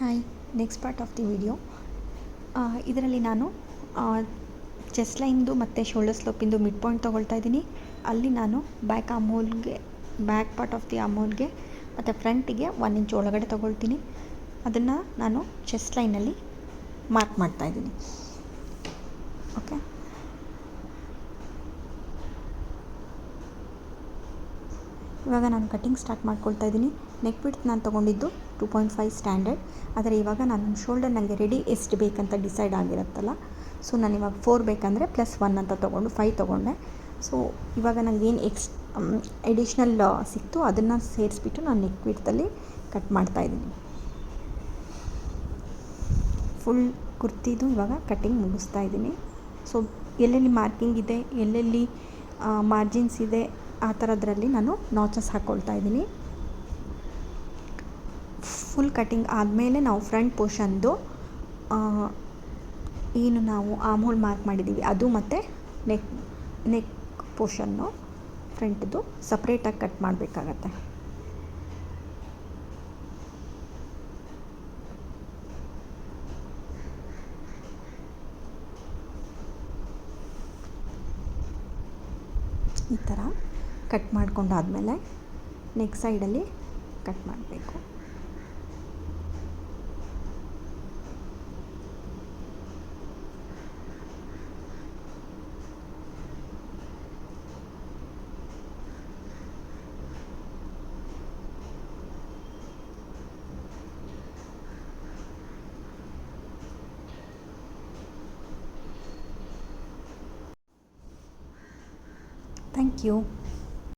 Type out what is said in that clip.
Hi, next part of the video. ಇದರಲ್ಲಿ ನಾನು chest ಲೈನ್ದು ಮತ್ತು ಶೋಲ್ಡರ್ ಸ್ಲೋಪಿಂದು ಮಿಡ್ ಪಾಯಿಂಟ್ ತೊಗೊಳ್ತಾ ಇದ್ದೀನಿ. ಅಲ್ಲಿ ನಾನು ಬ್ಯಾಕ್ ಪಾರ್ಟ್ ಆಫ್ ದಿ ಆರ್ಮ್ಹೋಲ್ಗೆ ಮತ್ತು ಫ್ರಂಟಿಗೆ 1 ಇಂಚ್ ಒಳಗಡೆ ತೊಗೊಳ್ತೀನಿ. ಅದನ್ನು ನಾನು ಚೆಸ್ಟ್ ಲೈನಲ್ಲಿ ಮಾರ್ಕ್ ಮಾಡ್ತಾಯಿದ್ದೀನಿ. ಓಕೆ, ಇವಾಗ ನಾನು ಕಟಿಂಗ್ ಸ್ಟಾರ್ಟ್ ಮಾಡ್ಕೊಳ್ತಾ ಇದ್ದೀನಿ. ನೆಕ್ ವಿಡ್ತ್ ನಾನು ತೊಗೊಂಡಿದ್ದು 2.5 ಸ್ಟ್ಯಾಂಡರ್ಡ್. ಆದರೆ ಇವಾಗ ನಾನು ಶೋಲ್ಡರ್ ನನಗೆ ರೆಡಿ ಎಷ್ಟು ಬೇಕಂತ ಡಿಸೈಡ್ ಆಗಿರುತ್ತಲ್ಲ, ಸೊ ನಾನು ಇವಾಗ 4 ಬೇಕಂದರೆ +1 ಅಂತ ತೊಗೊಂಡು 5 ತೊಗೊಂಡೆ. ಸೊ ಇವಾಗ ನನಗೇನು ಎಡಿಷ್ನಲ್ ಸಿಕ್ತು ಅದನ್ನು ಸೇರಿಸ್ಬಿಟ್ಟು ನಾನು ನೆಕ್ ವಿಡ್ತಲ್ಲಿ ಕಟ್ ಮಾಡ್ತಾಯಿದ್ದೀನಿ. ಫುಲ್ ಕುರ್ತಿದು ಇವಾಗ ಕಟ್ಟಿಂಗ್ ಮುಗಿಸ್ತಾ ಇದ್ದೀನಿ. ಸೊ ಎಲ್ಲೆಲ್ಲಿ ಮಾರ್ಕಿಂಗ್ ಇದೆ, ಎಲ್ಲೆಲ್ಲಿ ಮಾರ್ಜಿನ್ಸ್ ಇದೆ, ಆ ಥರದ್ರಲ್ಲಿ ನಾನು ನಾಚಸ್ ಹಾಕ್ಕೊಳ್ತಾ ಇದ್ದೀನಿ. ಫುಲ್ ಕಟ್ಟಿಂಗ್ ಆದಮೇಲೆ ನಾವು ಫ್ರಂಟ್ ಪೋರ್ಷನ್ದು ಏನು ನಾವು ಆರ್ಮ್ ಹೋಲ್ ಮಾರ್ಕ್ ಮಾಡಿದ್ದೀವಿ ಅದು ಮತ್ತು ನೆಕ್ ಪೋರ್ಷನ್ನು ಫ್ರಂಟ್ದು ಸಪ್ರೇಟಾಗಿ ಕಟ್ ಮಾಡಬೇಕಾಗತ್ತೆ. ಈ ಥರ ಕಟ್ ಮಾಡ್ಕೊಂಡಾದಮೇಲೆ ನೆಕ್ ಸೈಡಲ್ಲಿ ಕಟ್ ಮಾಡಬೇಕು. Thank you.